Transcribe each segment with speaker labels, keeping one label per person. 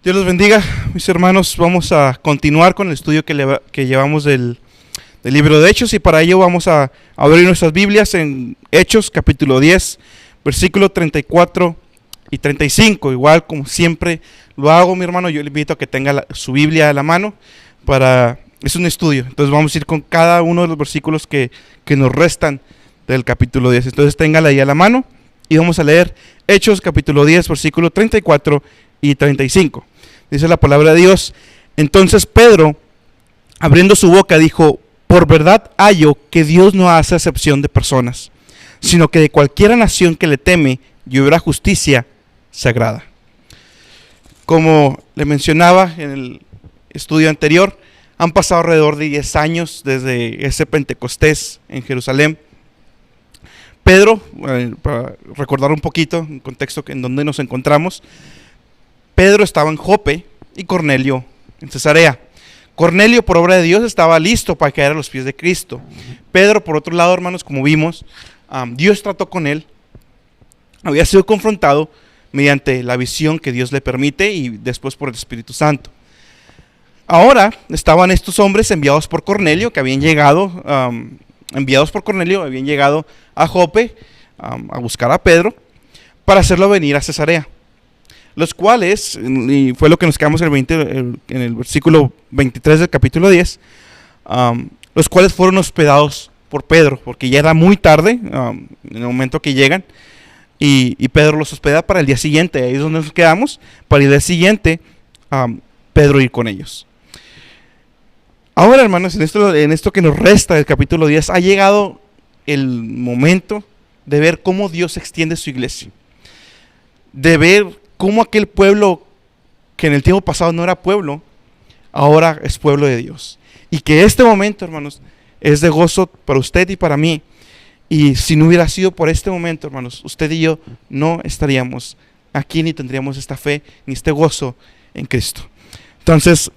Speaker 1: Dios los bendiga, mis hermanos. Vamos a continuar con el estudio que llevamos del libro de Hechos, y para ello vamos a abrir nuestras Biblias en Hechos capítulo 10, versículo 34 y 35. Igual como siempre lo hago, mi hermano, yo le invito a que tenga su Biblia a la mano. Es un estudio, entonces vamos a ir con cada uno de los versículos que nos restan del capítulo 10. Entonces téngala ahí a la mano y vamos a leer Hechos capítulo 10, versículo 34 y 35. Dice la palabra de Dios: entonces Pedro, abriendo su boca, dijo: por verdad hallo que Dios no hace acepción de personas, sino que de cualquiera nación que le teme y obra justicia sagrada. Como le mencionaba en el estudio anterior, han pasado alrededor de 10 años desde ese Pentecostés en Jerusalén. Pedro, para recordar un poquito en contexto en donde nos encontramos, Pedro estaba en Jope y Cornelio en Cesarea. Cornelio, por obra de Dios, estaba listo para caer a los pies de Cristo. Pedro, por otro lado, hermanos, como vimos, Dios trató con él. Había sido confrontado mediante la visión que Dios le permite y después por el Espíritu Santo. Ahora estaban estos hombres enviados por Cornelio, que habían llegado, habían llegado a Jope a buscar a Pedro para hacerlo venir a Cesarea. Los cuales, y fue lo que nos quedamos en el versículo 23 del capítulo 10, los cuales fueron hospedados por Pedro, porque ya era muy tarde en el momento que llegan, y Pedro los hospeda para el día siguiente. Ahí es donde nos quedamos, para el día siguiente Pedro ir con ellos. Ahora, hermanos, en esto que nos resta del capítulo 10, ha llegado el momento de ver cómo Dios extiende su iglesia, de ver cómo aquel pueblo que en el tiempo pasado no era pueblo, ahora es pueblo de Dios. Y que este momento, hermanos, es de gozo para usted y para mí. Y si no hubiera sido por este momento, hermanos, usted y yo no estaríamos aquí, ni tendríamos esta fe, ni este gozo en Cristo. Entonces,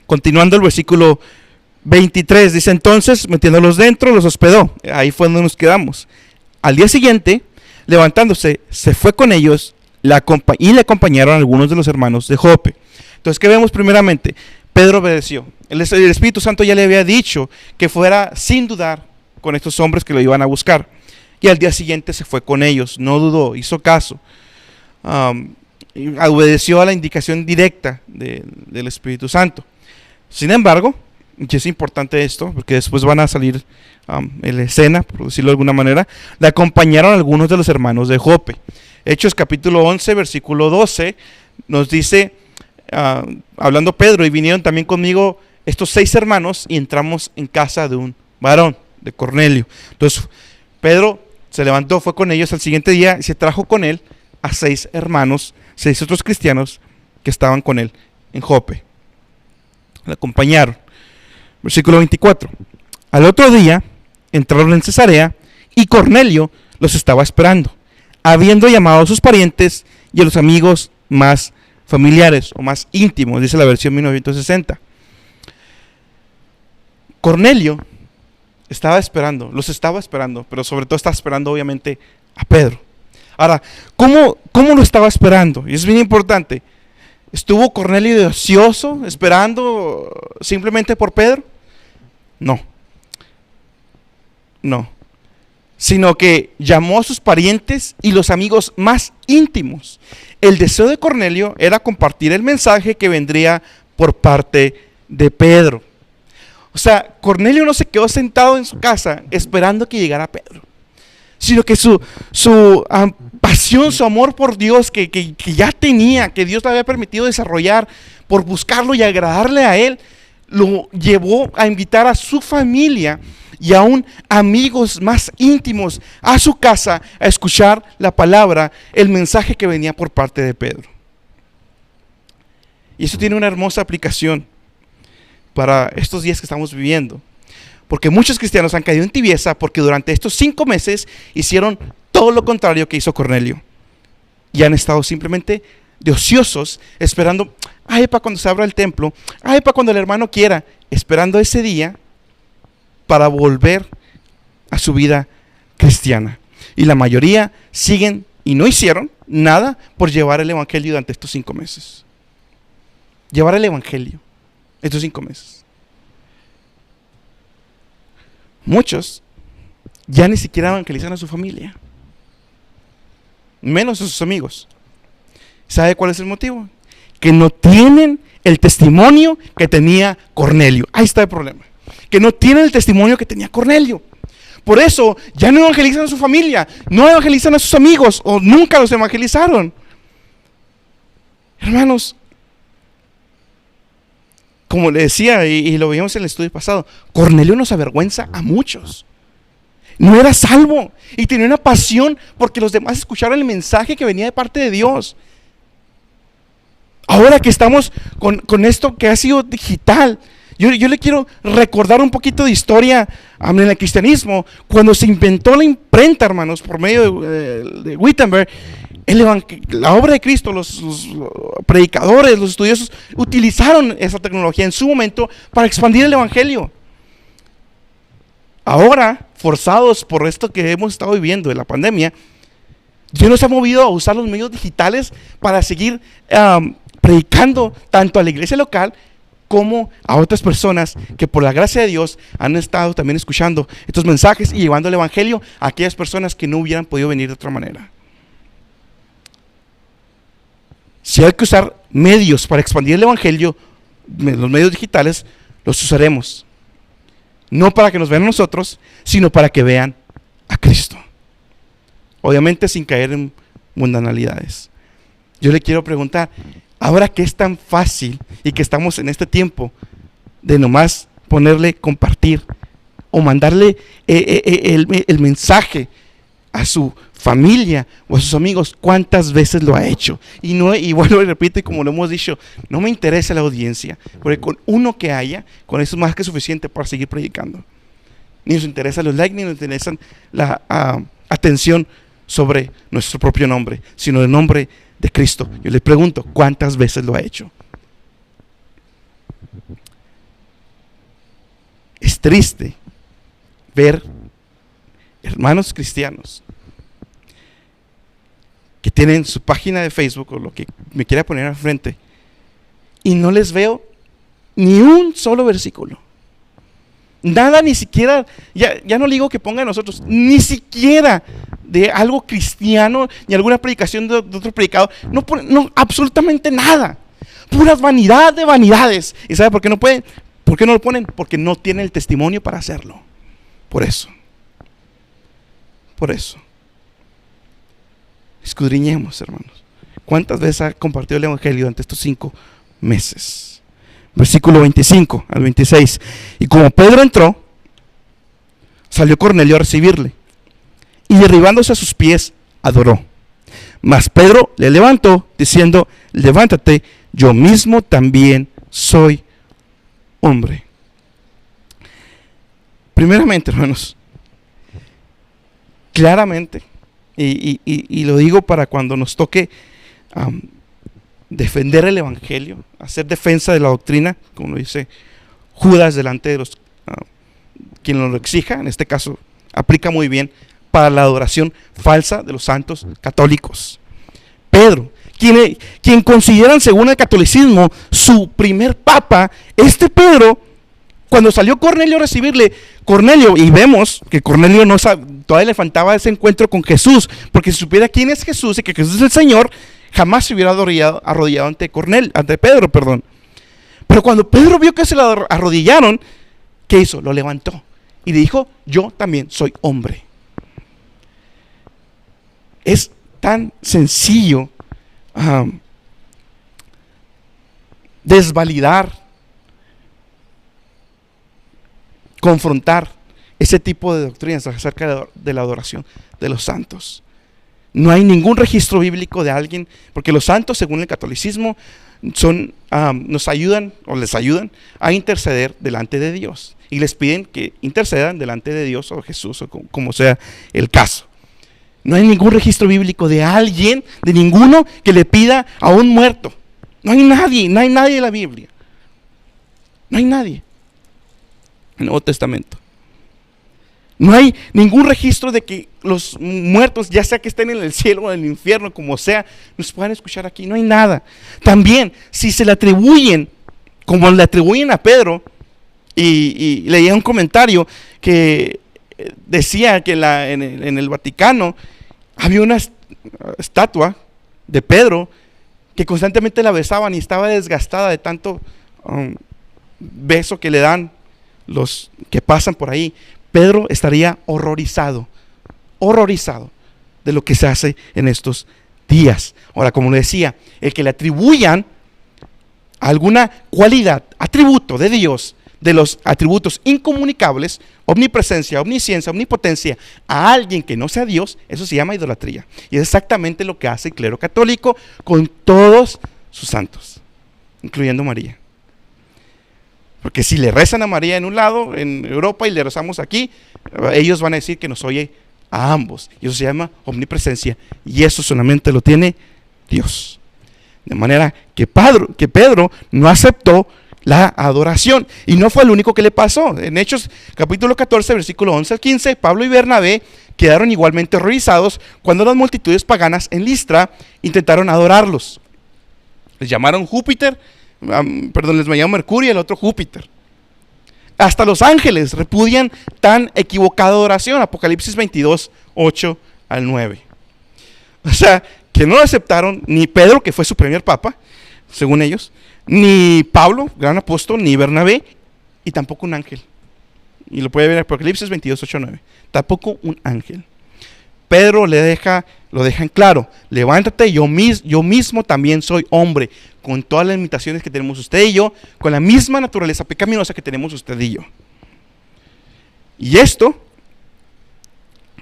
Speaker 1: continuando el versículo 23, dice: entonces, metiéndolos dentro, los hospedó. Ahí fue donde nos quedamos. Al día siguiente, levantándose, se fue con ellos y le acompañaron algunos de los hermanos de Jope. Entonces, ¿qué vemos primeramente? Pedro obedeció. El Espíritu Santo ya le había dicho que fuera sin dudar con estos hombres que lo iban a buscar. Y al día siguiente se fue con ellos, no dudó, hizo caso. Obedeció a la indicación directa del Espíritu Santo. Sin embargo, y es importante esto, porque después van a salir en la escena, por decirlo de alguna manera, le acompañaron algunos de los hermanos de Jope. Hechos capítulo 11, versículo 12, nos dice, hablando Pedro: y vinieron también conmigo estos 6 hermanos, y entramos en casa de un varón, de Cornelio. Entonces, Pedro se levantó, fue con ellos al siguiente día, y se trajo con él a 6 hermanos, 6 otros cristianos que estaban con él en Jope. Le acompañaron. Versículo 24. Al otro día entraron en Cesarea, y Cornelio los estaba esperando, habiendo llamado a sus parientes y a los amigos más familiares o más íntimos, dice la versión 1960. Cornelio los estaba esperando, pero sobre todo estaba esperando obviamente a Pedro. Ahora, ¿cómo lo estaba esperando? Y es bien importante. ¿Estuvo Cornelio de ocioso esperando simplemente por Pedro? No. Sino que llamó a sus parientes y los amigos más íntimos. El deseo de Cornelio era compartir el mensaje que vendría por parte de Pedro. O sea, Cornelio no se quedó sentado en su casa esperando que llegara Pedro, sino que su pasión, su amor por Dios que ya tenía, que Dios le había permitido desarrollar por buscarlo y agradarle a él, lo llevó a invitar a su familia y aún amigos más íntimos a su casa a escuchar la palabra, el mensaje que venía por parte de Pedro. Y eso tiene una hermosa aplicación para estos días que estamos viviendo, porque muchos cristianos han caído en tibieza porque durante estos 5 meses hicieron todo lo contrario que hizo Cornelio, y han estado simplemente de ociosos, esperando, para cuando se abra el templo, para cuando el hermano quiera, esperando ese día para volver a su vida cristiana. Y la mayoría siguen y no hicieron nada por llevar el evangelio durante estos 5 meses. llevar el evangelio estos 5 meses. Muchos ya ni siquiera evangelizan a su familia, menos a sus amigos. ¿Sabe cuál es el motivo? Que no tienen el testimonio que tenía Cornelio. Ahí está el problema. Que no tienen el testimonio que tenía Cornelio. Por eso ya no evangelizan a su familia, no evangelizan a sus amigos, o nunca los evangelizaron. Hermanos, como le decía y lo veíamos en el estudio pasado, Cornelio nos avergüenza a muchos. No era salvo y tenía una pasión porque los demás escucharan el mensaje que venía de parte de Dios. Ahora que estamos con esto que ha sido digital, yo le quiero recordar un poquito de historia en el cristianismo. Cuando se inventó la imprenta, hermanos, por medio de Wittenberg, la obra de Cristo, los predicadores, los estudiosos utilizaron esa tecnología en su momento para expandir el evangelio. Ahora, forzados por esto que hemos estado viviendo de la pandemia, Dios nos ha movido a usar los medios digitales para seguir predicando tanto a la iglesia local como a otras personas que por la gracia de Dios han estado también escuchando estos mensajes y llevando el evangelio a aquellas personas que no hubieran podido venir de otra manera. Si hay que usar medios para expandir el evangelio, los medios digitales los usaremos. No para que nos vean a nosotros, sino para que vean a Cristo. Obviamente sin caer en mundanalidades. Yo le quiero preguntar, ahora que es tan fácil y que estamos en este tiempo de nomás ponerle compartir o mandarle el mensaje a su familia o a sus amigos, ¿cuántas veces lo ha hecho? Y vuelvo y repito, y como lo hemos dicho, no me interesa la audiencia, porque con uno que haya, con eso es más que suficiente para seguir predicando. Ni nos interesan los likes, ni nos interesan la atención sobre nuestro propio nombre, sino el nombre de Cristo. Yo les pregunto, ¿cuántas veces lo ha hecho? Es triste ver hermanos cristianos que tienen su página de Facebook o lo que me quiera poner al frente y no les veo ni un solo versículo. Nada, ni siquiera, ya no le digo que pongan nosotros, ni siquiera de algo cristiano, ni alguna predicación de otro predicador, no, absolutamente nada. Puras vanidad de vanidades. ¿Y sabe por qué no pueden? ¿Por qué no lo ponen? Porque no tienen el testimonio para hacerlo. Por eso. Escudriñemos, hermanos. ¿Cuántas veces ha compartido el evangelio durante estos 5 meses? Versículo 25 al 26. Y como Pedro entró, salió Cornelio a recibirle, y derribándose a sus pies, adoró. Mas Pedro le levantó, diciendo: levántate, yo mismo también soy hombre. Primeramente, hermanos, claramente, y lo digo para cuando nos toque defender el evangelio, hacer defensa de la doctrina, como lo dice Judas delante de los quien nos lo exija. En este caso aplica muy bien para la adoración falsa de los santos católicos. Pedro, quien consideran según el catolicismo su primer papa, Pedro, cuando salió Cornelio a recibirle, y vemos que Cornelio todavía le faltaba ese encuentro con Jesús, porque si supiera quién es Jesús y que Jesús es el Señor, jamás se hubiera arrodillado ante Pedro. Pero cuando Pedro vio que se le arrodillaron, ¿qué hizo? Lo levantó y le dijo: yo también soy hombre. Es tan sencillo desvalidar, confrontar ese tipo de doctrinas acerca de la adoración de los santos. No hay ningún registro bíblico de alguien, porque los santos, según el catolicismo, nos ayudan o les ayudan a interceder delante de Dios, y les piden que intercedan delante de Dios o Jesús, o como sea el caso. No hay ningún registro bíblico de alguien, de ninguno, que le pida a un muerto. No hay nadie en la Biblia. No hay nadie en el Nuevo Testamento. No hay ningún registro de que los muertos, ya sea que estén en el cielo o en el infierno, como sea, nos puedan escuchar aquí. No hay nada. También, si se le atribuyen, como le atribuyen a Pedro, y leía un comentario que decía que en el Vaticano había una estatua de Pedro que constantemente la besaban y estaba desgastada de tanto beso que le dan los que pasan por ahí. Pedro estaría horrorizado de lo que se hace en estos días. Ahora, como le decía, el que le atribuyan alguna cualidad, atributo de Dios, de los atributos incomunicables, omnipresencia, omnisciencia, omnipotencia, a alguien que no sea Dios, eso se llama idolatría. Y es exactamente lo que hace el clero católico con todos sus santos, incluyendo María. Porque si le rezan a María en un lado, en Europa, y le rezamos aquí, ellos van a decir que nos oye a ambos. Y eso se llama omnipresencia. Y eso solamente lo tiene Dios. De manera que Pedro no aceptó la adoración. Y no fue el único que le pasó. En Hechos capítulo 14, versículo 11 al 15, Pablo y Bernabé quedaron igualmente horrorizados cuando las multitudes paganas en Listra intentaron adorarlos. Les llamaron Júpiter, les llamaron Mercurio y el otro Júpiter. Hasta los ángeles repudian tan equivocada adoración. Apocalipsis 22, 8 al 9. O sea, que no lo aceptaron ni Pedro, que fue su primer papa, según ellos, ni Pablo, gran apóstol, ni Bernabé, y tampoco un ángel. Y lo puede ver en Apocalipsis 22, 8 al 9. Tampoco un ángel. Pedro lo deja en claro: levántate, yo mismo también soy hombre, con todas las limitaciones que tenemos usted y yo, con la misma naturaleza pecaminosa que tenemos usted y yo. Y esto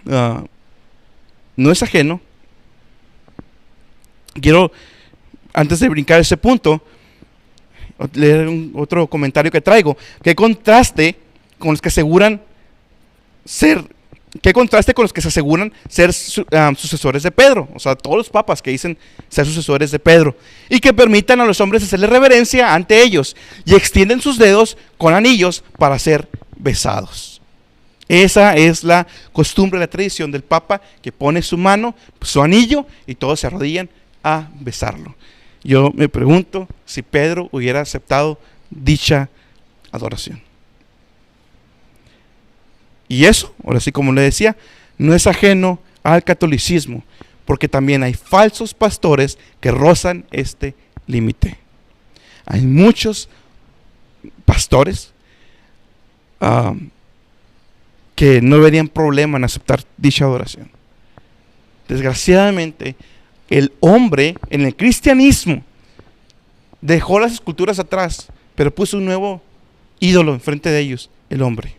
Speaker 1: no es ajeno. Quiero, antes de brincar ese punto, leer otro comentario que traigo. ¿Qué contraste con los que se aseguran ser sucesores de Pedro? O sea, todos los papas que dicen ser sucesores de Pedro, y que permitan a los hombres hacerle reverencia ante ellos y extienden sus dedos con anillos para ser besados. Esa es la costumbre, la tradición del papa, que pone su mano, su anillo, y todos se arrodillan a besarlo. Yo me pregunto si Pedro hubiera aceptado dicha adoración. Y eso, ahora sí, como le decía, no es ajeno al catolicismo, porque también hay falsos pastores que rozan este límite. Hay muchos pastores que no verían problema en aceptar dicha adoración. Desgraciadamente, el hombre en el cristianismo dejó las esculturas atrás, pero puso un nuevo ídolo enfrente de ellos: el hombre,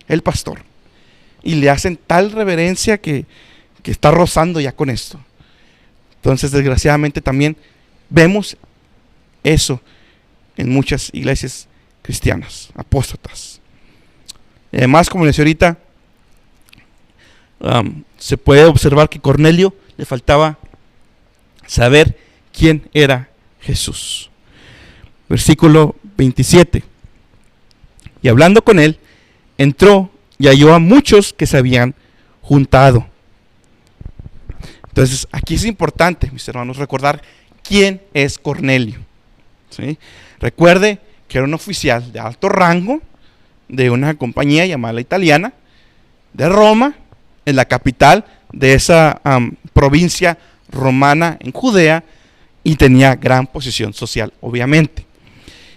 Speaker 1: el pastor. Y le hacen tal reverencia que está rozando ya con esto. Entonces, desgraciadamente, también vemos eso en muchas iglesias cristianas, apóstatas. Y además, como les decía ahorita, se puede observar que Cornelio le faltaba saber quién era Jesús. Versículo 27. Y hablando con él, entró y halló a muchos que se habían juntado. Entonces, aquí es importante, mis hermanos, recordar quién es Cornelio. ¿Sí? Recuerde que era un oficial de alto rango de una compañía llamada La Italiana, de Roma, en la capital de esa provincia romana en Judea, y tenía gran posición social, obviamente.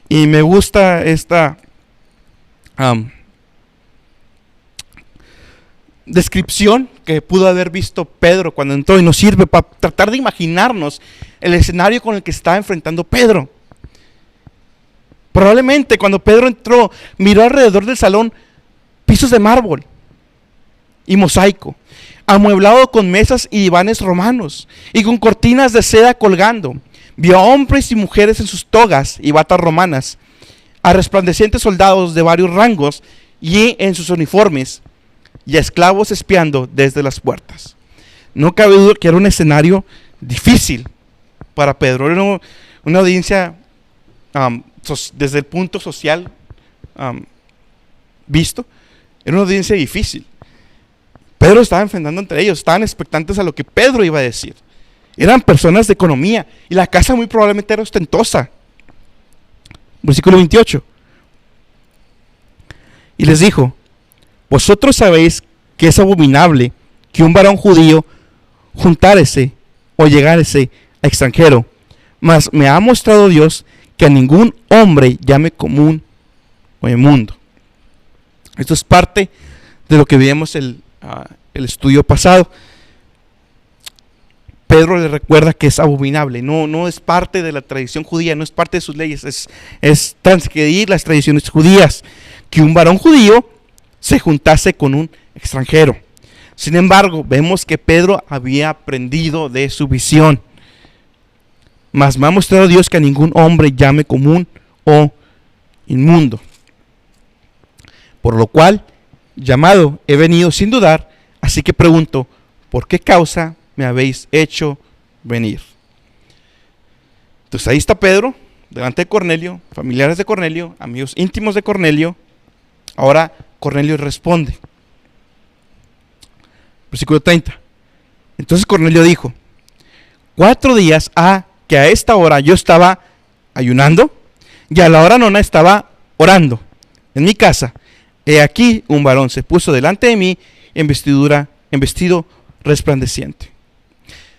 Speaker 1: Y me gusta esta descripción que pudo haber visto Pedro cuando entró, y nos sirve para tratar de imaginarnos el escenario con el que estaba enfrentando Pedro. Probablemente cuando Pedro entró, miró alrededor del salón pisos de mármol y mosaico, amueblado con mesas y divanes romanos y con cortinas de seda colgando. Vio a hombres y mujeres en sus togas y batas romanas, a resplandecientes soldados de varios rangos y en sus uniformes, y a esclavos espiando desde las puertas. No cabe duda que era un escenario difícil para Pedro. Era una audiencia desde el punto social visto, era una audiencia difícil. Pedro estaba enfrentando entre ellos, estaban expectantes a lo que Pedro iba a decir. Eran personas de economía y la casa muy probablemente era ostentosa. Versículo 28. Y les dijo: vosotros sabéis que es abominable que un varón judío juntárese o llegárese a extranjero, mas me ha mostrado Dios que a ningún hombre llame común o inmundo. Esto es parte de lo que vimos el estudio pasado. Pedro le recuerda que es abominable, no es parte de la tradición judía, no es parte de sus leyes, es transgredir las tradiciones judías, que un varón judío se juntase con un extranjero. Sin embargo, vemos que Pedro había aprendido de su visión. Mas me ha mostrado Dios que a ningún hombre llame común o inmundo. Por lo cual, llamado, he venido sin dudar, así que pregunto: ¿por qué causa me habéis hecho venir? Entonces ahí está Pedro, delante de Cornelio, familiares de Cornelio, amigos íntimos de Cornelio. Ahora Cornelio responde. Versículo 30. Entonces Cornelio dijo: 4 días ha que a esta hora yo estaba ayunando, y a la hora nona estaba orando en mi casa. He aquí un varón se puso delante de mí en vestido resplandeciente.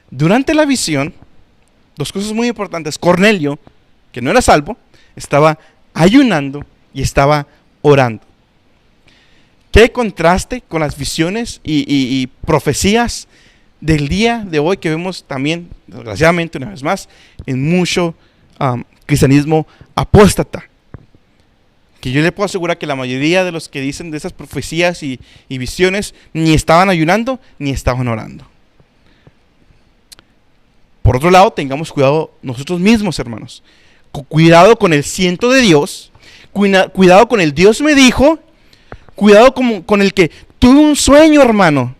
Speaker 1: Durante la visión, 2 cosas muy importantes. Cornelio, que no era salvo, estaba ayunando y estaba orando. Qué contraste con las visiones y profecías del día de hoy que vemos también, desgraciadamente, una vez más, en mucho cristianismo apóstata. Que yo le puedo asegurar que la mayoría de los que dicen de esas profecías y visiones ni estaban ayunando ni estaban orando. Por otro lado, tengamos cuidado nosotros mismos, hermanos. Cuidado con el siento de Dios, cuidado con el Dios me dijo, cuidado con el que tuve un sueño, hermano.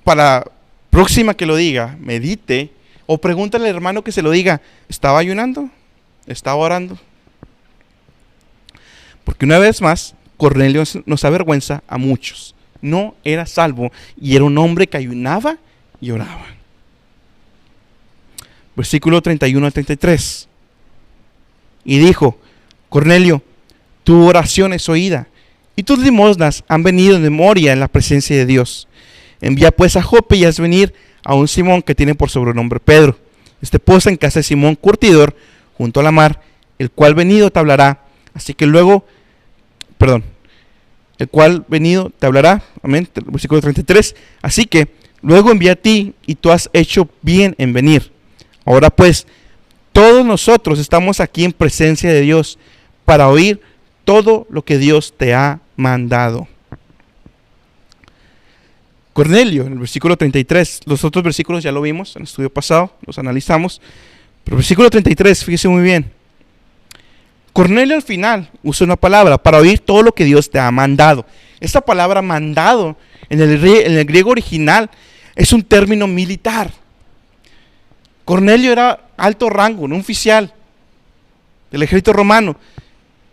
Speaker 1: Para próxima que lo diga, medite o pregúntale al hermano que se lo diga: ¿estaba ayunando? ¿Estaba orando? Porque una vez más, Cornelio nos avergüenza a muchos. No era salvo y era un hombre que ayunaba y oraba. Versículo 31 al 33. Y dijo: Cornelio, tu oración es oída, y tus limosnas han venido en memoria en la presencia de Dios. Envía pues a Jope y haz venir a un Simón que tiene por sobrenombre Pedro. Este posa en casa de Simón curtidor, junto a la mar, el cual venido te hablará. El cual venido te hablará. Amén. Versículo 33. Así que luego envía a ti, y tú has hecho bien en venir. Ahora pues, todos nosotros estamos aquí en presencia de Dios para oír todo lo que Dios te ha mandado. Cornelio, en el versículo 33, los otros versículos ya lo vimos en el estudio pasado, los analizamos, pero el versículo 33, fíjese muy bien. Cornelio al final usa una palabra para oír todo lo que Dios te ha mandado. Esta palabra mandado en el griego original es un término militar. Cornelio era alto rango, un oficial del ejército romano.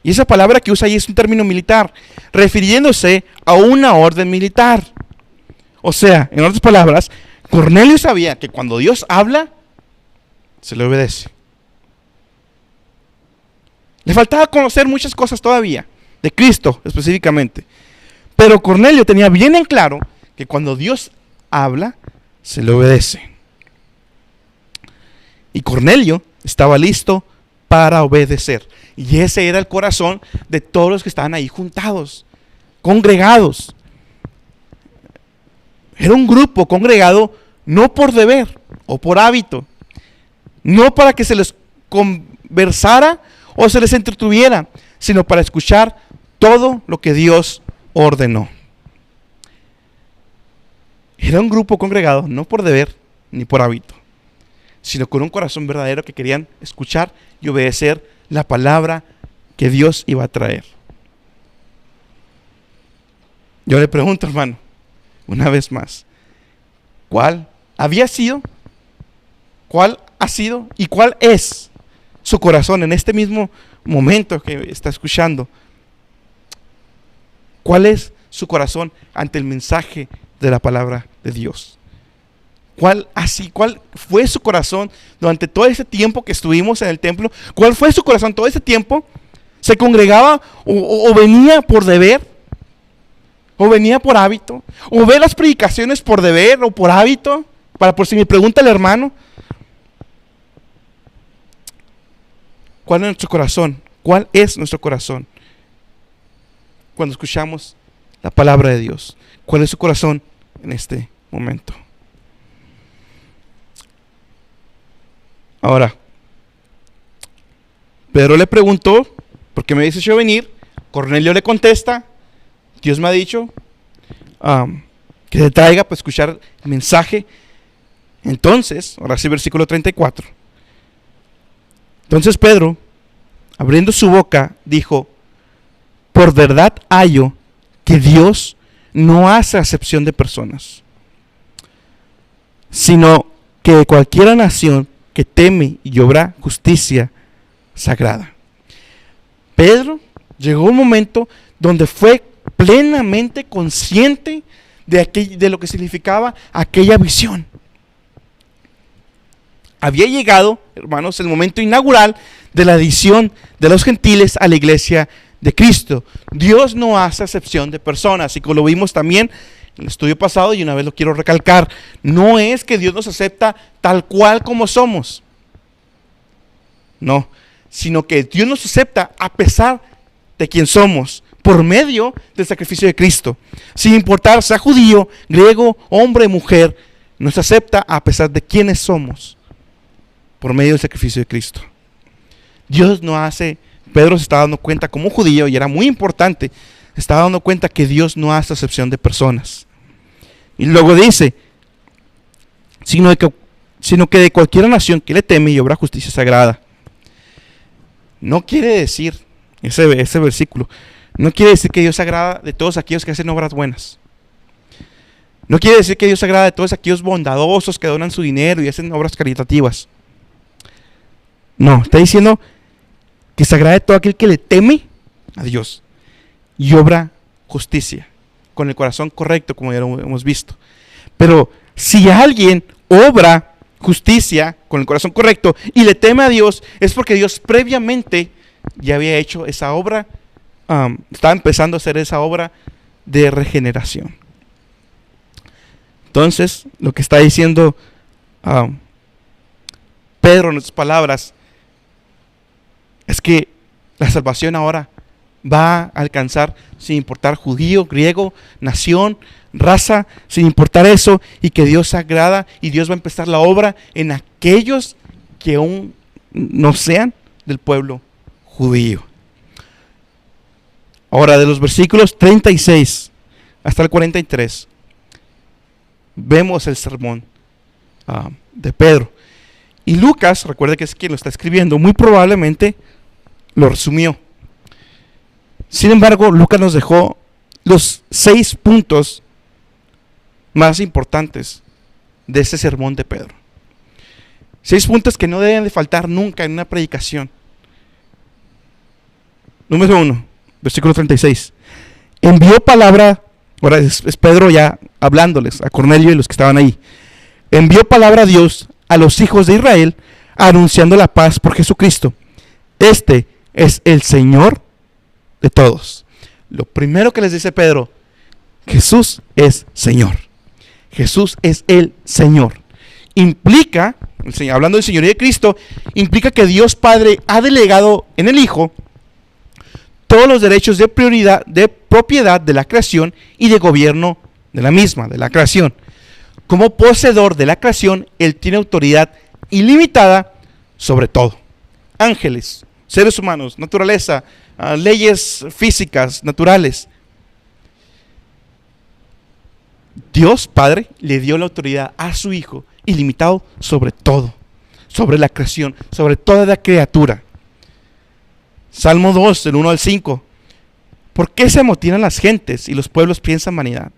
Speaker 1: Y esa palabra que usa ahí es un término militar, refiriéndose a una orden militar. O sea, en otras palabras, Cornelio sabía que cuando Dios habla, se le obedece. Le faltaba conocer muchas cosas todavía, de Cristo específicamente. Pero Cornelio tenía bien en claro que cuando Dios habla, se le obedece. Y Cornelio estaba listo para obedecer. Y ese era el corazón de todos los que estaban ahí juntados, congregados. Era un grupo congregado no por deber o por hábito, no para que se les conversara o se les entretuviera, sino para escuchar todo lo que Dios ordenó. Era un grupo congregado no por deber ni por hábito, sino con un corazón verdadero que querían escuchar y obedecer la palabra que Dios iba a traer. Yo le pregunto, hermano, una vez más, ¿cuál había sido, cuál ha sido y cuál es su corazón en este mismo momento que está escuchando? ¿Cuál es su corazón ante el mensaje de la palabra de Dios? ¿Cuál fue su corazón durante todo ese tiempo que estuvimos en el templo? ¿Cuál fue su corazón todo ese tiempo? ¿Se congregaba o venía por deber? ¿O venía por hábito? ¿O ve las predicaciones por deber o por hábito? Por si me pregunta el hermano. ¿Cuál es nuestro corazón? ¿Cuál es nuestro corazón cuando escuchamos la palabra de Dios? ¿Cuál es su corazón en este momento? Ahora, Pedro le preguntó, ¿por qué me dices yo venir? Cornelio le contesta, Dios me ha dicho que te traiga para escuchar el mensaje. Entonces, ahora sí, versículo 34. Entonces Pedro, abriendo su boca, dijo: por verdad hallo que Dios no hace acepción de personas, sino que de cualquier nación que teme y obra justicia sagrada. Pedro llegó un momento donde fue plenamente consciente de lo que significaba aquella visión. Había llegado, hermanos, el momento inaugural de la adición de los gentiles a la iglesia de Cristo. Dios no hace acepción de personas, y como lo vimos también en el estudio pasado, y una vez lo quiero recalcar, no es que Dios nos acepta tal cual como somos, no, sino que Dios nos acepta a pesar de quien somos, por medio del sacrificio de Cristo. Sin importar sea judío, griego, hombre, mujer, nos acepta a pesar de quienes somos, por medio del sacrificio de Cristo. Dios no hace, Pedro se estaba dando cuenta como judío, y era muy importante, se estaba dando cuenta que Dios no hace acepción de personas. Y luego dice, sino que de cualquier nación que le teme y obra justicia sagrada. No quiere decir, ese versículo, no quiere decir que Dios se agrada de todos aquellos que hacen obras buenas. No quiere decir que Dios se agrada de todos aquellos bondadosos que donan su dinero y hacen obras caritativas. No, está diciendo que se agrada de todo aquel que le teme a Dios y obra justicia con el corazón correcto, como ya lo hemos visto. Pero si alguien obra justicia con el corazón correcto y le teme a Dios, es porque Dios previamente ya había hecho esa obra, estaba empezando a hacer esa obra de regeneración. Entonces, lo que está diciendo Pedro en sus palabras es que la salvación ahora va a alcanzar sin importar judío, griego, nación, raza, sin importar eso, y que Dios se agrada y Dios va a empezar la obra en aquellos que aún no sean del pueblo judío. Ahora, de los versículos 36 hasta el 43, vemos el sermón de Pedro. Y Lucas, recuerde que es quien lo está escribiendo, muy probablemente lo resumió. Sin embargo, Lucas nos dejó los 6 puntos más importantes de ese sermón de Pedro. 6 puntos que no deben de faltar nunca en una predicación. Número 1, versículo 36. Envió palabra, ahora es Pedro ya hablándoles a Cornelio y los que estaban ahí. Envió palabra a Dios a los hijos de Israel, anunciando la paz por Jesucristo. Este es el Señor de todos. Lo primero que les dice Pedro: Jesús es Señor. Jesús es el Señor. Implica, hablando del señorío de Cristo, implica que Dios Padre ha delegado en el Hijo todos los derechos de prioridad, de propiedad de la creación y de gobierno de la misma, de la creación. Como poseedor de la creación, Él tiene autoridad ilimitada sobre todo. Ángeles, seres humanos, naturaleza, leyes físicas, naturales. Dios Padre le dio la autoridad a su Hijo ilimitado sobre todo, sobre la creación, sobre toda la criatura. Salmo 2, del 1 al 5. ¿Por qué se amotinan las gentes y los pueblos piensan vanidad?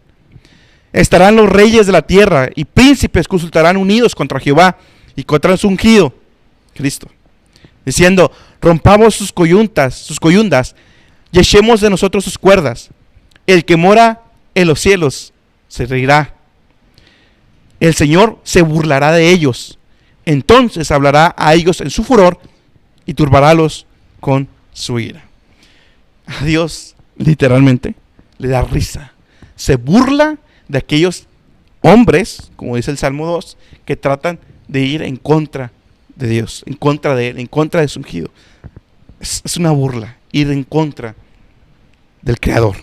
Speaker 1: Estarán los reyes de la tierra y príncipes consultarán unidos contra Jehová y contra su ungido, Cristo, diciendo: rompamos sus coyundas y echemos de nosotros sus cuerdas. El que mora en los cielos se reirá. El Señor se burlará de ellos. Entonces hablará a ellos en su furor y turbarálos con su ira. A Dios, literalmente, le da risa. Se burla de aquellos hombres, como dice el Salmo 2, que tratan de ir en contra de Dios, en contra de Él, en contra de su ungido. Es una burla, ir en contra del Creador,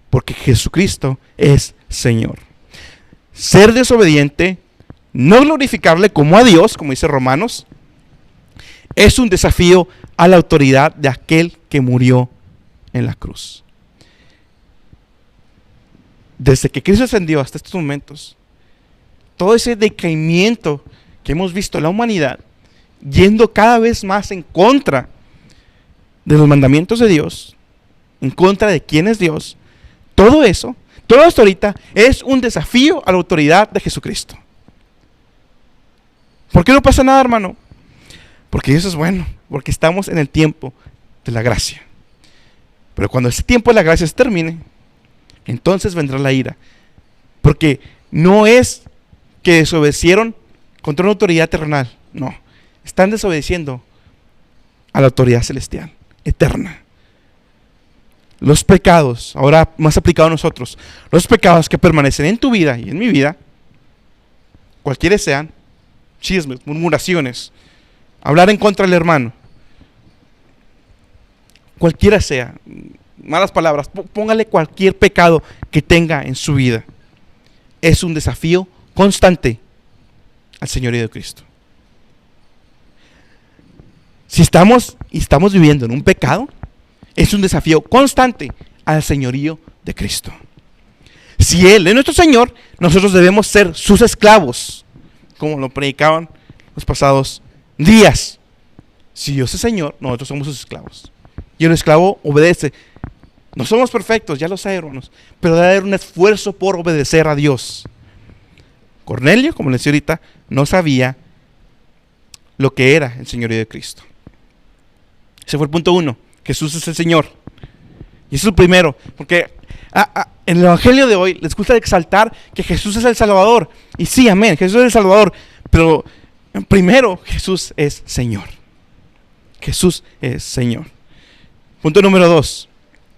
Speaker 1: porque Jesucristo es Señor. Ser desobediente, no glorificarle como a Dios, como dice Romanos, es un desafío a la autoridad de aquel que murió en la cruz. Desde que Cristo ascendió hasta estos momentos, todo ese decaimiento que hemos visto en la humanidad, yendo cada vez más en contra de los mandamientos de Dios, en contra de quién es Dios, todo eso, todo esto ahorita es un desafío a la autoridad de Jesucristo. ¿Por qué no pasa nada, hermano? Porque eso es bueno, porque estamos en el tiempo de la gracia. Pero cuando ese tiempo de la gracia se termine, entonces vendrá la ira. Porque no es que desobedecieron contra una autoridad terrenal, no. Están desobedeciendo a la autoridad celestial, eterna. Los pecados, ahora más aplicado a nosotros, los pecados que permanecen en tu vida y en mi vida, cualquiera sean, chismes, murmuraciones, hablar en contra del hermano, cualquiera sea, malas palabras, póngale cualquier pecado que tenga en su vida. Es un desafío constante al señorío de Cristo. Si estamos viviendo en un pecado, es un desafío constante al señorío de Cristo. Si Él es nuestro Señor, nosotros debemos ser sus esclavos, como lo predicaban los pasados días. Si Dios es Señor, nosotros somos sus esclavos. Y el esclavo obedece. No somos perfectos, ya lo sé, hermanos, pero debe haber un esfuerzo por obedecer a Dios. Cornelio, como les decía ahorita, no sabía lo que era el señorío de Cristo. Ese fue el punto 1. Jesús es el Señor. Y eso es el primero, porque en el Evangelio de hoy les gusta exaltar que Jesús es el Salvador. Y sí, amén, Jesús es el Salvador, pero primero Jesús es Señor. Jesús es Señor. Punto número 2.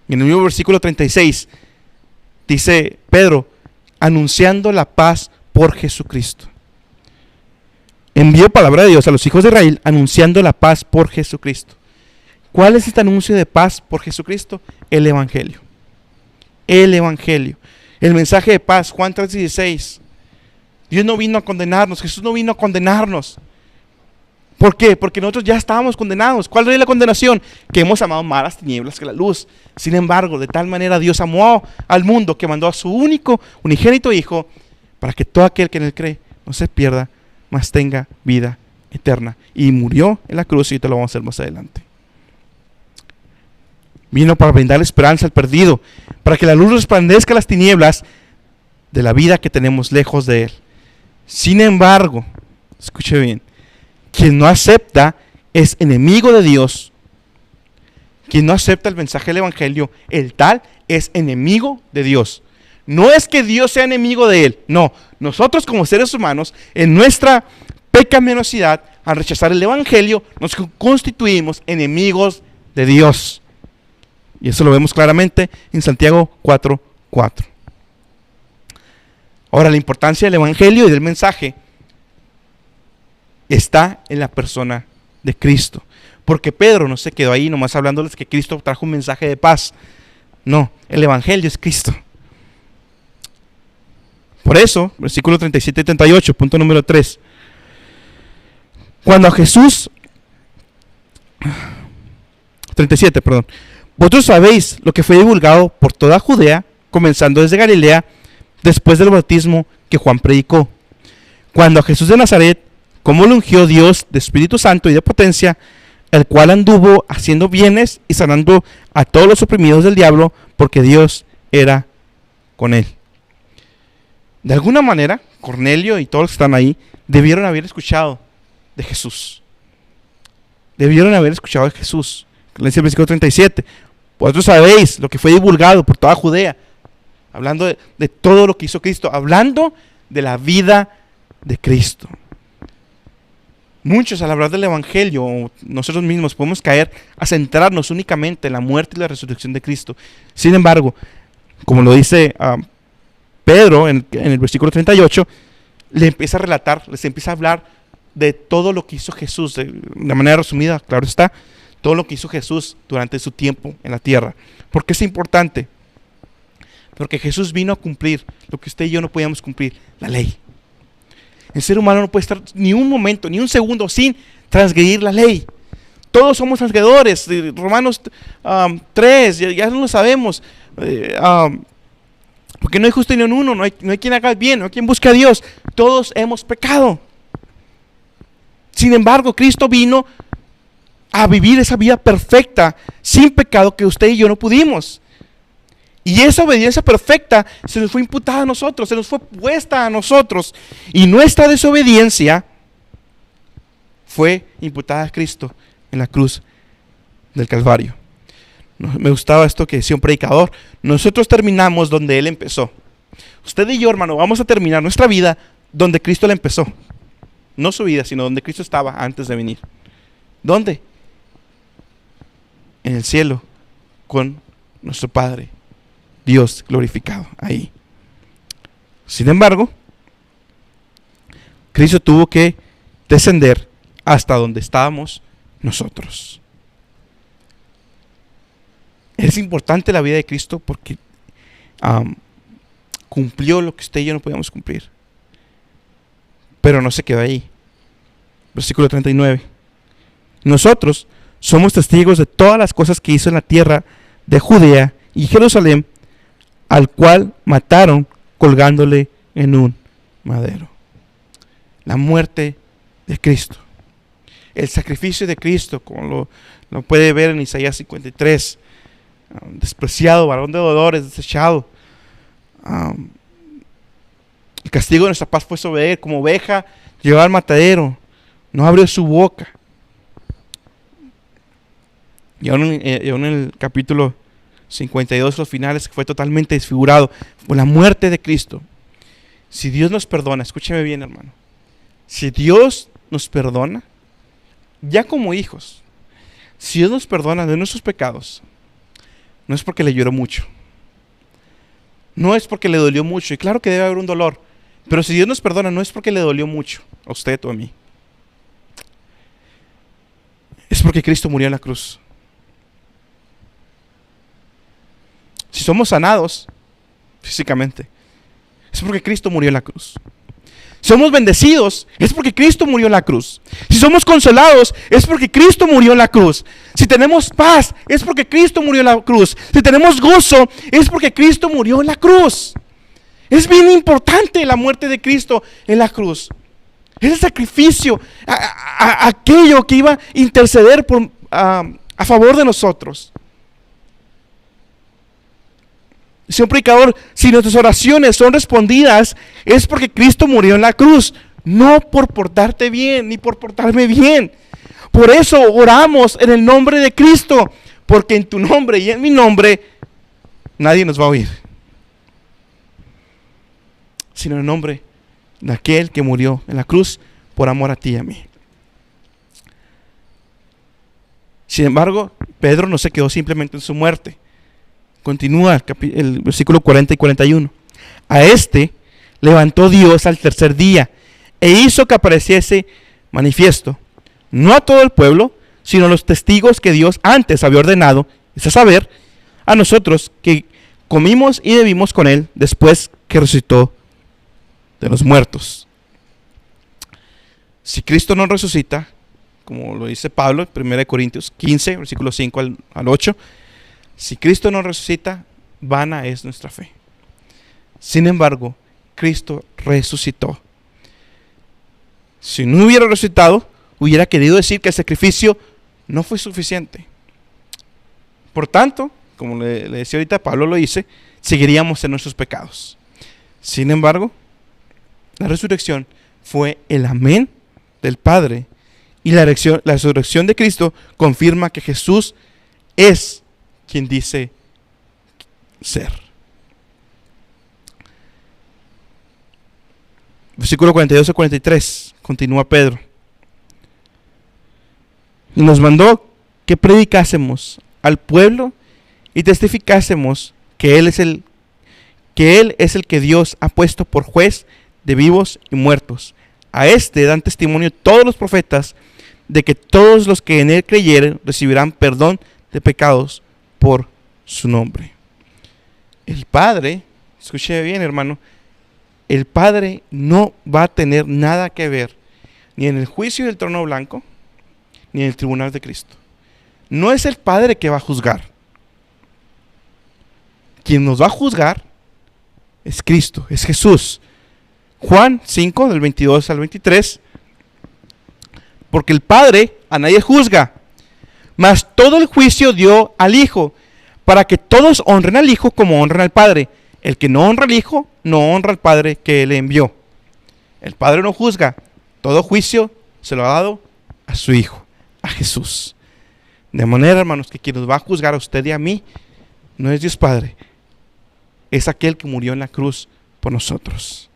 Speaker 1: En el mismo versículo 36 dice Pedro, anunciando la paz por Jesucristo. Envió palabra de Dios a los hijos de Israel, anunciando la paz por Jesucristo. ¿Cuál es este anuncio de paz por Jesucristo? El Evangelio. El Evangelio. El mensaje de paz, Juan 3:16. Dios no vino a condenarnos, Jesús no vino a condenarnos. ¿Por qué? Porque nosotros ya estábamos condenados. ¿Cuál es la condenación? Que hemos amado más las tinieblas que la luz. Sin embargo, de tal manera Dios amó al mundo que mandó a su único, unigénito Hijo, para que todo aquel que en él cree no se pierda, mas tenga vida eterna. Y murió en la cruz, y te lo vamos a hacer más adelante. Vino para brindar esperanza al perdido, para que la luz resplandezca las tinieblas de la vida que tenemos lejos de Él. Sin embargo, escuche bien, quien no acepta es enemigo de Dios. Quien no acepta el mensaje del Evangelio, el tal es enemigo de Dios. No es que Dios sea enemigo de él, no. Nosotros como seres humanos, en nuestra pecaminosidad, al rechazar el Evangelio, nos constituimos enemigos de Dios. Y eso lo vemos claramente en Santiago 4:4. Ahora, la importancia del Evangelio y del mensaje está en la persona de Cristo. Porque Pedro no se quedó ahí nomás hablándoles que Cristo trajo un mensaje de paz. No, el Evangelio es Cristo. Por eso, versículo 37 y 38, punto número 3. Cuando a Jesús, 37, perdón. Vosotros sabéis lo que fue divulgado por toda Judea, comenzando desde Galilea, después del bautismo que Juan predicó. Cuando a Jesús de Nazaret, cómo lo ungió Dios de Espíritu Santo y de potencia, el cual anduvo haciendo bienes y sanando a todos los oprimidos del diablo, porque Dios era con él. De alguna manera, Cornelio y todos los que están ahí debieron haber escuchado de Jesús. Debieron haber escuchado de Jesús. Le dice el versículo 37. Vosotros sabéis lo que fue divulgado por toda Judea. hablando de todo lo que hizo Cristo, hablando de la vida de Cristo. Muchos al hablar del Evangelio, nosotros mismos podemos caer a centrarnos únicamente en la muerte y la resurrección de Cristo. Sin embargo, como lo dice Pedro en el versículo 38, le empieza a relatar, les empieza a hablar de todo lo que hizo Jesús, de manera resumida, claro está, todo lo que hizo Jesús durante su tiempo en la tierra. ¿Por qué es importante? Porque Jesús vino a cumplir lo que usted y yo no podíamos cumplir, la ley. El ser humano no puede estar ni un momento, ni un segundo sin transgredir la ley. Todos somos transgredores. Romanos 3, ya no lo sabemos. Porque no hay justo ni uno, no hay quien haga el bien, no hay quien busque a Dios. Todos hemos pecado. Sin embargo, Cristo vino a vivir esa vida perfecta, sin pecado, que usted y yo no pudimos. Y esa obediencia perfecta se nos fue imputada a nosotros, se nos fue puesta a nosotros. Y nuestra desobediencia fue imputada a Cristo en la cruz del Calvario. Me gustaba esto que decía un predicador: nosotros terminamos donde Él empezó. Usted y yo, hermano, vamos a terminar nuestra vida donde Cristo la empezó. No su vida, sino donde Cristo estaba antes de venir. ¿Dónde? En el cielo, con nuestro Padre, Dios glorificado ahí. Sin embargo, Cristo tuvo que descender hasta donde estábamos nosotros. Es importante la vida de Cristo porque cumplió lo que usted y yo no podíamos cumplir. Pero no se quedó ahí. Versículo 39. Nosotros somos testigos de todas las cosas que hizo en la tierra de Judea y Jerusalén, al cual mataron colgándole en un madero. La muerte de Cristo, el sacrificio de Cristo, como lo puede ver en Isaías 53, despreciado, varón de dolores, desechado. El castigo de nuestra paz fue sobre él, como oveja llevada al matadero, no abrió su boca. Y aún en el capítulo 52, los finales, fue totalmente desfigurado por la muerte de Cristo. Si Dios nos perdona, escúcheme bien, hermano, si Dios nos perdona, ya como hijos, si Dios nos perdona de nuestros pecados, no es porque le lloró mucho, no es porque le dolió mucho, y claro que debe haber un dolor, pero si Dios nos perdona, no es porque le dolió mucho a usted o a mí, es porque Cristo murió en la cruz. Si somos sanados físicamente, es porque Cristo murió en la cruz. Somos bendecidos, es porque Cristo murió en la cruz. Si somos consolados, es porque Cristo murió en la cruz. Si tenemos paz, es porque Cristo murió en la cruz. Si tenemos gozo, es porque Cristo murió en la cruz. Es bien importante la muerte de Cristo en la cruz. Es el sacrificio, aquello que iba a interceder a favor de nosotros. Dice un predicador: si nuestras oraciones son respondidas, es porque Cristo murió en la cruz, no por portarte bien, ni por portarme bien. Por eso oramos en el nombre de Cristo, porque en tu nombre y en mi nombre nadie nos va a oír, sino en el nombre de aquel que murió en la cruz por amor a ti y a mí. Sin embargo, Pedro no se quedó simplemente en su muerte. Continúa el versículo 40 y 41. A este levantó Dios al tercer día e hizo que apareciese manifiesto, no a todo el pueblo, sino a los testigos que Dios antes había ordenado, es a saber, a nosotros que comimos y bebimos con él después que resucitó de los muertos. Si Cristo no resucita, como lo dice Pablo en 1 Corintios 15, versículo 5 al 8, si Cristo no resucita, vana es nuestra fe. Sin embargo, Cristo resucitó. Si no hubiera resucitado, hubiera querido decir que el sacrificio no fue suficiente. Por tanto, como le decía ahorita, Pablo lo dice, seguiríamos en nuestros pecados. Sin embargo, la resurrección fue el amén del Padre, y la resurrección de Cristo confirma que Jesús es quien dice ser. Versículo 42 al 43, continúa Pedro. Y nos mandó que predicásemos al pueblo y testificásemos que Él es el que Dios ha puesto por juez de vivos y muertos. A este dan testimonio todos los profetas de que todos los que en Él creyeren recibirán perdón de pecados por su nombre. El Padre, escuche bien, hermano, el Padre no va a tener nada que ver ni en el juicio del trono blanco ni en el tribunal de Cristo. No es el Padre que va a juzgar. Quien nos va a juzgar es Cristo, es Jesús. Juan 5, del 22 al 23. Porque el Padre a nadie juzga, mas todo el juicio dio al Hijo, para que todos honren al Hijo como honran al Padre. El que no honra al Hijo, no honra al Padre que le envió. El Padre no juzga, todo juicio se lo ha dado a su Hijo, a Jesús. De manera, hermanos, que quien nos va a juzgar a usted y a mí, no es Dios Padre, es aquel que murió en la cruz por nosotros.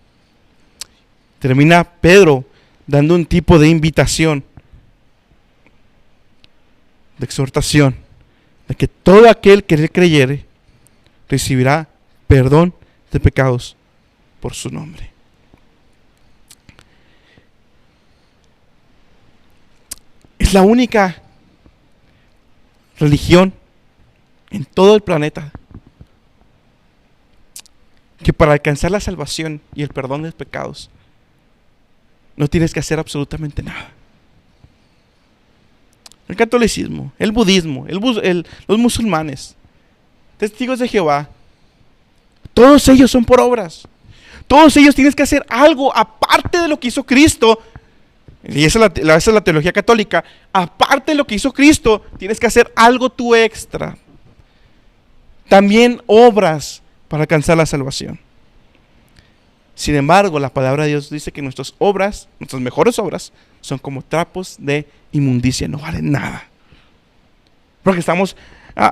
Speaker 1: Termina Pedro dando un tipo de invitación, de exhortación, de que todo aquel que le creyere recibirá perdón de pecados por su nombre. Es la única religión en todo el planeta que para alcanzar la salvación y el perdón de pecados no tienes que hacer absolutamente nada. El catolicismo, el budismo, los musulmanes, testigos de Jehová, todos ellos son por obras. Todos ellos tienes que hacer algo aparte de lo que hizo Cristo. Y esa es la teología católica. Aparte de lo que hizo Cristo, tienes que hacer algo tú extra. También obras para alcanzar la salvación. Sin embargo, la palabra de Dios dice que nuestras obras, nuestras mejores obras, son como trapos de inmundicia, no valen nada. Porque estamos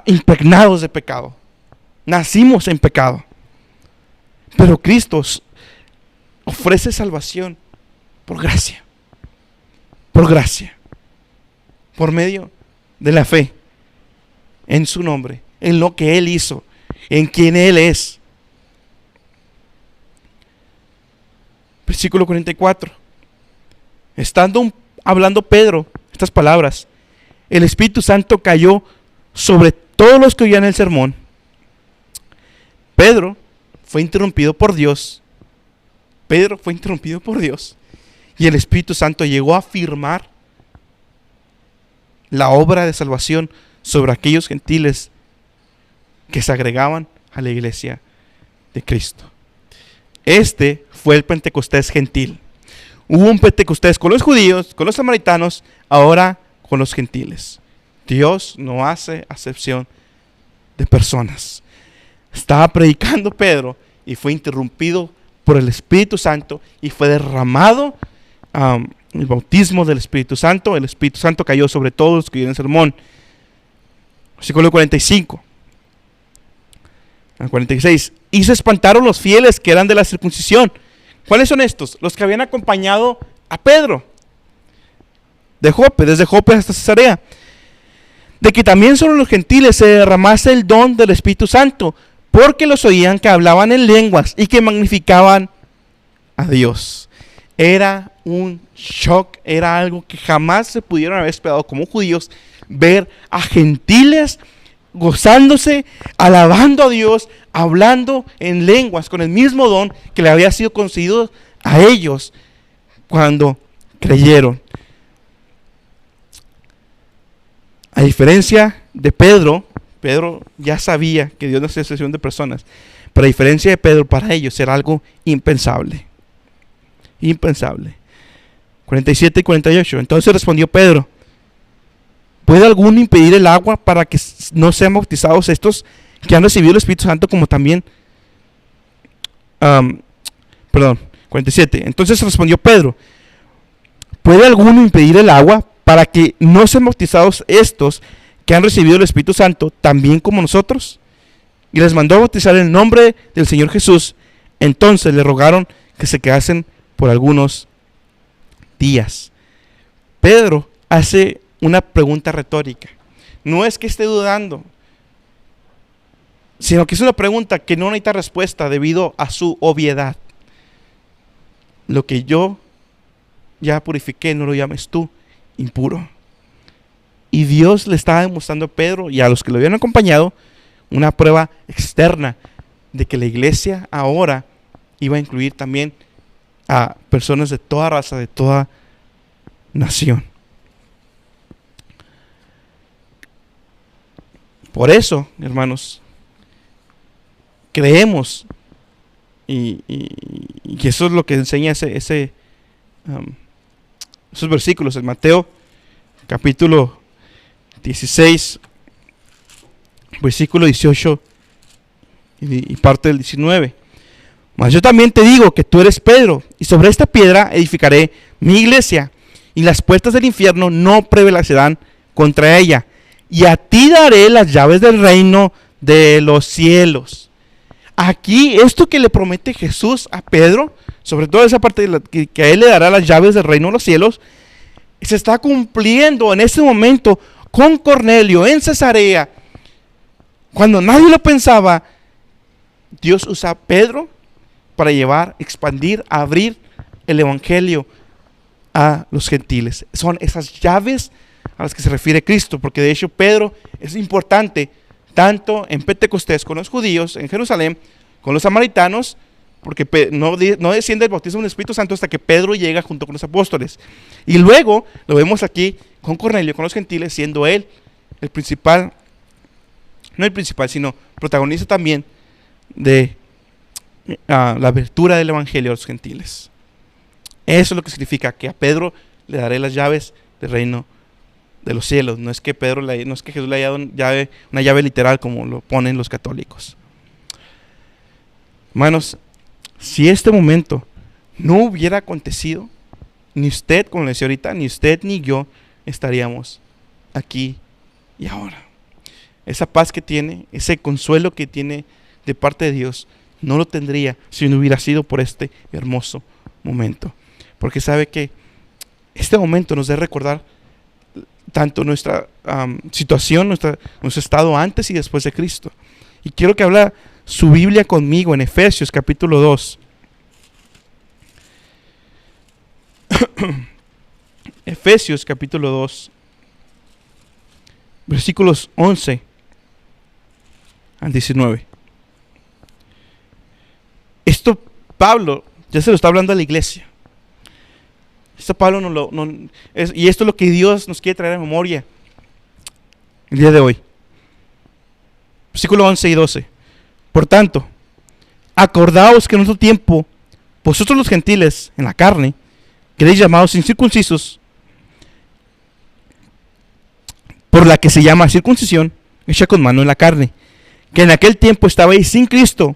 Speaker 1: impregnados de pecado. Nacimos en pecado. Pero Cristo ofrece salvación por gracia. Por gracia. Por medio de la fe en su nombre, en lo que Él hizo, en quien Él es. Versículo 44. Estando hablando Pedro estas palabras, el Espíritu Santo cayó sobre todos los que oían el sermón. Pedro fue interrumpido por Dios. Y el Espíritu Santo llegó a afirmar la obra de salvación sobre aquellos gentiles que se agregaban a la iglesia de Cristo. Este fue el Pentecostés gentil. Hubo un Pentecostés con los judíos, con los samaritanos, ahora con los gentiles. Dios no hace acepción de personas. Estaba predicando Pedro y fue interrumpido por el Espíritu Santo y fue derramado el bautismo del Espíritu Santo. El Espíritu Santo cayó sobre todos los que oyeron el sermón. Versículo 45 al 46. Y se espantaron los fieles que eran de la circuncisión. ¿Cuáles son estos? Los que habían acompañado a Pedro de Jope, desde Jope hasta Cesarea, de que también sobre los gentiles se derramase el don del Espíritu Santo, porque los oían que hablaban en lenguas y que magnificaban a Dios. Era un shock, era algo que jamás se pudieron haber esperado como judíos, ver a gentiles gozándose, alabando a Dios, hablando en lenguas con el mismo don que le había sido concedido a ellos cuando creyeron. A diferencia de Pedro ya sabía que Dios no hacía excepción de personas, pero a diferencia de Pedro, para ellos era algo impensable. 47 y 48. Entonces respondió Pedro: ¿puede alguno impedir el agua para que no sean bautizados estos que han recibido el Espíritu Santo como también? 47. Entonces respondió Pedro: ¿puede alguno impedir el agua para que no sean bautizados estos que han recibido el Espíritu Santo también como nosotros? Y les mandó a bautizar en el nombre del Señor Jesús. Entonces le rogaron que se quedasen por algunos días. Pedro hace una pregunta retórica. No es que esté dudando, sino que es una pregunta que no necesita respuesta debido a su obviedad. Lo que yo ya purifiqué, no lo llames tú impuro. Y Dios le estaba demostrando a Pedro y a los que lo habían acompañado una prueba externa de que la iglesia ahora iba a incluir también a personas de toda raza, de toda nación. Por eso, hermanos, creemos y que eso es lo que enseña esos versículos en Mateo capítulo 16, versículo 18 y parte del 19. Mas yo también te digo que tú eres Pedro, y sobre esta piedra edificaré mi iglesia, y las puertas del infierno no prevalecerán contra ella. Y a ti daré las llaves del reino de los cielos. Aquí, esto que le promete Jesús a Pedro, sobre todo esa parte de que a él le dará las llaves del reino de los cielos, se está cumpliendo en este momento con Cornelio en Cesarea. Cuando nadie lo pensaba, Dios usa a Pedro para llevar, expandir, abrir el evangelio a los gentiles. Son esas llaves a las que se refiere Cristo, porque de hecho Pedro es importante tanto en Pentecostés con los judíos, en Jerusalén, con los samaritanos, porque no desciende el bautismo del Espíritu Santo hasta que Pedro llega junto con los apóstoles. Y luego lo vemos aquí con Cornelio, con los gentiles, siendo él el principal, no el principal, sino protagonista también de la abertura del evangelio a los gentiles. Eso es lo que significa que a Pedro le daré las llaves del reino de los cielos. No es que Jesús le haya dado una llave literal como lo ponen los católicos. Hermanos, si este momento no hubiera acontecido, ni usted, como le decía ahorita, ni usted ni yo estaríamos aquí y ahora. Esa paz que tiene, ese consuelo que tiene de parte de Dios, no lo tendría si no hubiera sido por este hermoso momento. Porque sabe que este momento nos debe recordar tanto nuestra situación, nuestro estado antes y después de Cristo. Y quiero que habla su Biblia conmigo en Efesios capítulo 2. Efesios capítulo 2, versículos 11 al 19. Esto Pablo ya se lo está hablando a la iglesia. Esto Pablo y esto es lo que Dios nos quiere traer a memoria el día de hoy. Versículo 11 y 12. Por tanto, acordaos que en otro tiempo, vosotros los gentiles en la carne, queréis llamados incircuncisos, por la que se llama circuncisión, hecha con mano en la carne, que en aquel tiempo estabais sin Cristo,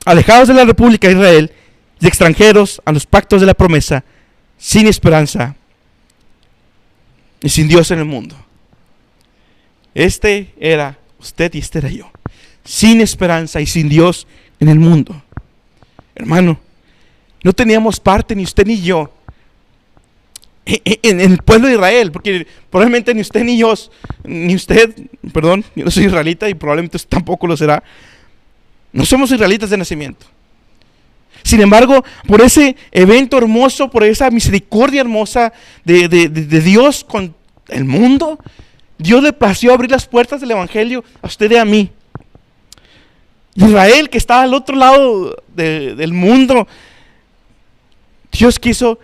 Speaker 1: alejados de la república de Israel, y extranjeros a los pactos de la promesa, sin esperanza y sin Dios en el mundo. Este era usted y este era yo, sin esperanza y sin Dios en el mundo. Hermano, no teníamos parte ni usted ni yo en el pueblo de Israel, porque probablemente ni usted ni yo, yo no soy israelita y probablemente usted tampoco lo será. No somos israelitas de nacimiento. Sin embargo, por ese evento hermoso, por esa misericordia hermosa de Dios con el mundo, Dios le plació abrir las puertas del evangelio a usted y a mí. Israel, que estaba al otro lado del mundo, Dios quiso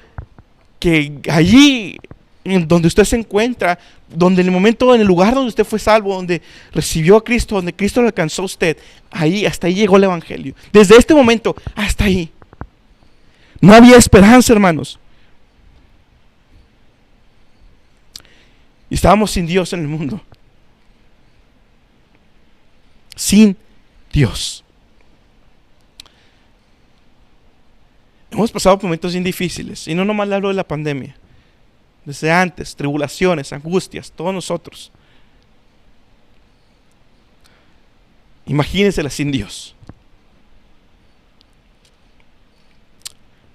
Speaker 1: que allí en donde usted se encuentra, donde en el momento, en el lugar donde usted fue salvo, donde recibió a Cristo, donde Cristo lo alcanzó a usted, ahí, hasta ahí llegó el evangelio. Desde este momento hasta ahí. No había esperanza, hermanos. Y estábamos sin Dios en el mundo. Sin Dios. Hemos pasado por momentos bien difíciles. Y no nomás le hablo de la pandemia. Desde antes, tribulaciones, angustias, todos nosotros. Imagínensela sin Dios.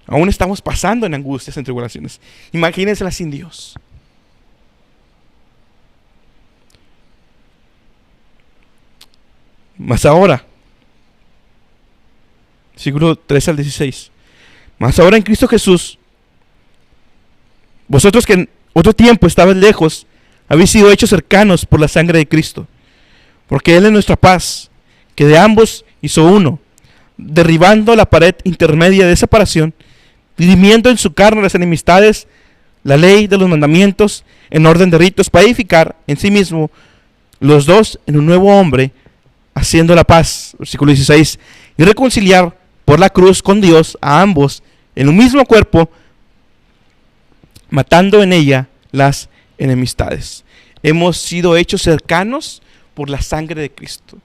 Speaker 1: Aún estamos pasando en angustias, en tribulaciones. Imagínensela sin Dios. Mas ahora, versículo 13 al 16. Mas ahora en Cristo Jesús, vosotros que en otro tiempo estabais lejos, habéis sido hechos cercanos por la sangre de Cristo. Porque Él es nuestra paz, que de ambos hizo uno, derribando la pared intermedia de separación, dirimiendo en su carne las enemistades, la ley de los mandamientos, en orden de ritos, para edificar en sí mismo los dos en un nuevo hombre, haciendo la paz, versículo 16, y reconciliar por la cruz con Dios a ambos en un mismo cuerpo, matando en ella las enemistades. Hemos sido hechos cercanos por la sangre de Cristo,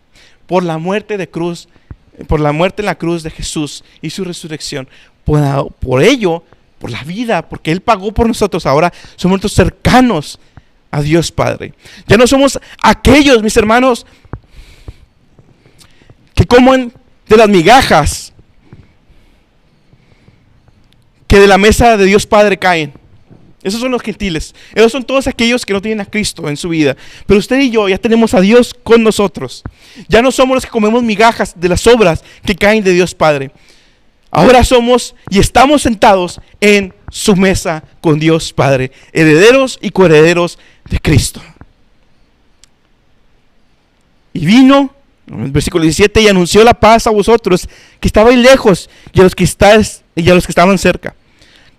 Speaker 1: por la muerte de cruz, por la muerte en la cruz de Jesús y su resurrección. Por ello, por la vida, porque Él pagó por nosotros, ahora somos nosotros cercanos a Dios Padre. Ya no somos aquellos, mis hermanos, que comen de las migajas que de la mesa de Dios Padre caen. Esos son los gentiles. Esos son todos aquellos que no tienen a Cristo en su vida. Pero usted y yo ya tenemos a Dios con nosotros. Ya no somos los que comemos migajas de las obras que caen de Dios Padre. Ahora somos y estamos sentados en su mesa con Dios Padre, herederos y coherederos de Cristo. Y vino, en el versículo 17, y anunció la paz a vosotros que estabais lejos y a los que estaban cerca.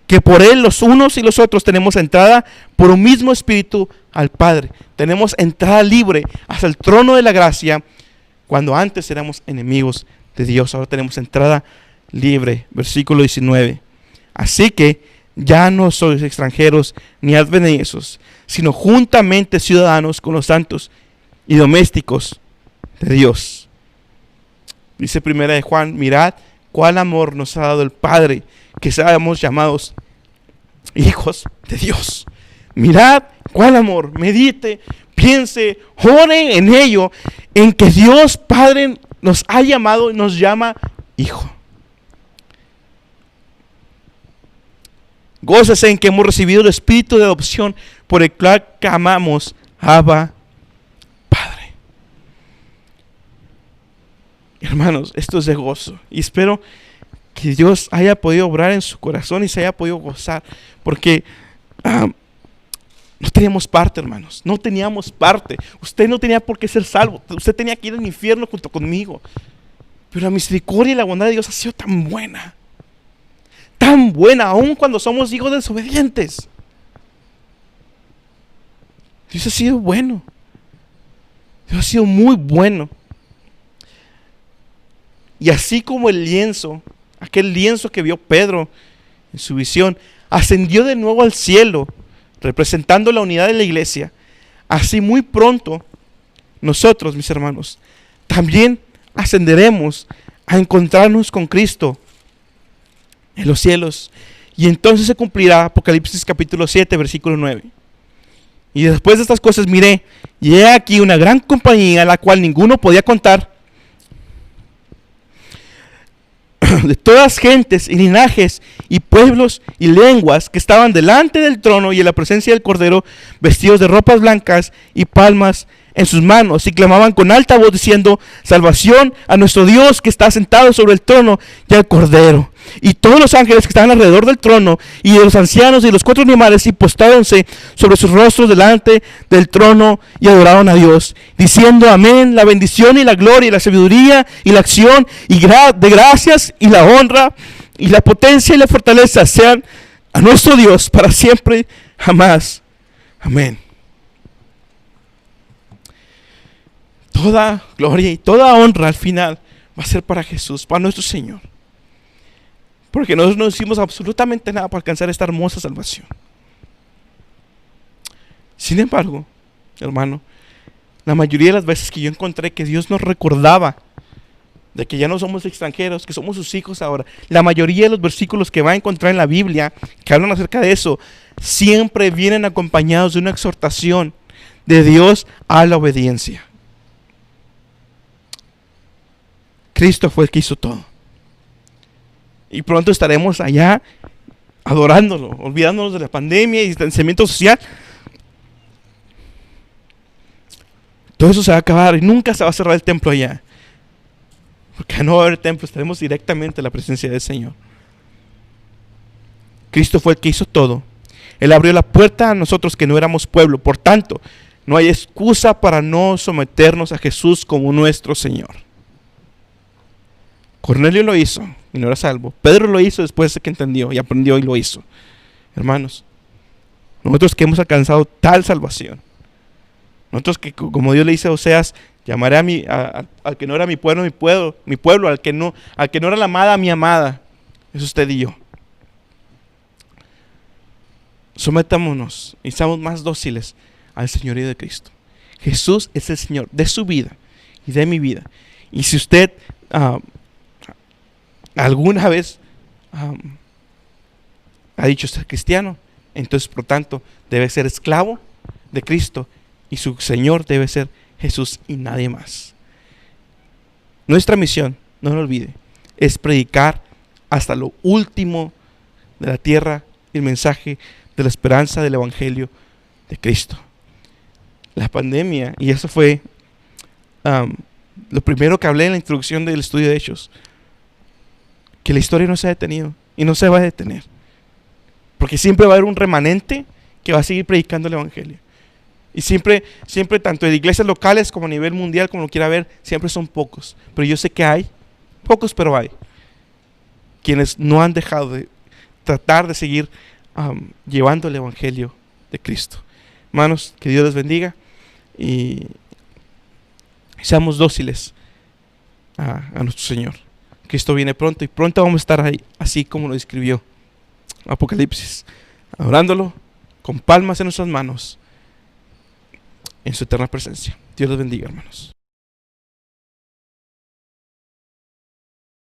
Speaker 1: Que por Él los unos y los otros tenemos entrada por un mismo Espíritu al Padre. Tenemos entrada libre hasta el trono de la gracia, cuando antes éramos enemigos de Dios. Ahora tenemos entrada libre. Versículo 19. Así que ya no sois extranjeros ni advenedizos, sino juntamente ciudadanos con los santos y domésticos de Dios. Dice primera de Juan: mirad cuál amor nos ha dado el Padre, que seamos llamados hijos de Dios. Mirad cuál amor. Medite, piense, ore en ello, en que Dios Padre nos ha llamado y nos llama hijo. Gócese en que hemos recibido el espíritu de adopción, por el cual clamamos: Abba, Padre. Hermanos, esto es de gozo, y espero que Dios haya podido obrar en su corazón y se haya podido gozar, porque no teníamos parte, hermanos, no teníamos parte. Usted no tenía por qué ser salvo, usted tenía que ir al infierno junto conmigo, pero la misericordia y la bondad de Dios ha sido tan buena, aun cuando somos hijos desobedientes. Dios ha sido bueno, Dios ha sido muy bueno. Y así como el lienzo, aquel lienzo que vio Pedro en su visión, ascendió de nuevo al cielo, representando la unidad de la iglesia, así muy pronto nosotros, mis hermanos, también ascenderemos a encontrarnos con Cristo en los cielos. Y entonces se cumplirá Apocalipsis capítulo 7, versículo 9. Y después de estas cosas miré, y he aquí una gran compañía, la cual ninguno podía contar, de todas gentes y linajes y pueblos y lenguas, que estaban delante del trono y en la presencia del Cordero, vestidos de ropas blancas y palmas en sus manos, y clamaban con alta voz diciendo: salvación a nuestro Dios, que está sentado sobre el trono, y al Cordero. Y todos los ángeles que estaban alrededor del trono, y de los ancianos y los 4 animales, y postráronse sobre sus rostros delante del trono, y adoraron a Dios, diciendo: amén, la bendición y la gloria y la sabiduría y la acción y de gracias y la honra y la potencia y la fortaleza sean a nuestro Dios para siempre, jamás. Amén. Toda gloria y toda honra al final va a ser para Jesús, para nuestro Señor. Porque nosotros no hicimos absolutamente nada para alcanzar esta hermosa salvación. Sin embargo, hermano, la mayoría de las veces que yo encontré que Dios nos recordaba de que ya no somos extranjeros, que somos sus hijos ahora, la mayoría de los versículos que va a encontrar en la Biblia que hablan acerca de eso, siempre vienen acompañados de una exhortación de Dios a la obediencia. Cristo fue el que hizo todo. Y pronto estaremos allá adorándolo, olvidándonos de la pandemia y distanciamiento social. Todo eso se va a acabar y nunca se va a cerrar el templo allá. Porque no va a haber templo, estaremos directamente en la presencia del Señor. Cristo fue el que hizo todo. Él abrió la puerta a nosotros que no éramos pueblo. Por tanto, no hay excusa para no someternos a Jesús como nuestro Señor. Cornelio lo hizo y no era salvo. Pedro lo hizo después de que entendió y aprendió y lo hizo. Hermanos, nosotros que hemos alcanzado tal salvación, nosotros que, como Dios le dice a Oseas, llamaré al que no era mi pueblo, al que no era la amada, mi amada. Es usted y yo. Sometámonos y seamos más dóciles al señorío de Cristo. Jesús es el Señor de su vida y de mi vida. Y si usted alguna vez ha dicho ser cristiano, entonces por tanto debe ser esclavo de Cristo y su Señor debe ser Jesús y nadie más. Nuestra misión, no lo olvide, es predicar hasta lo último de la tierra el mensaje de la esperanza del Evangelio de Cristo. La pandemia, y eso fue lo primero que hablé en la introducción del estudio de Hechos, que la historia no se ha detenido y no se va a detener, porque siempre va a haber un remanente que va a seguir predicando el Evangelio. Y siempre, tanto en iglesias locales como a nivel mundial, como lo quiera ver, siempre son pocos. Pero yo sé que hay, pocos pero hay, quienes no han dejado de tratar de seguir llevando el Evangelio de Cristo. Hermanos, que Dios les bendiga y seamos dóciles a nuestro Señor. Cristo viene pronto y pronto vamos a estar ahí, así como lo describió Apocalipsis, adorándolo con palmas en nuestras manos, en su eterna presencia. Dios les bendiga, hermanos.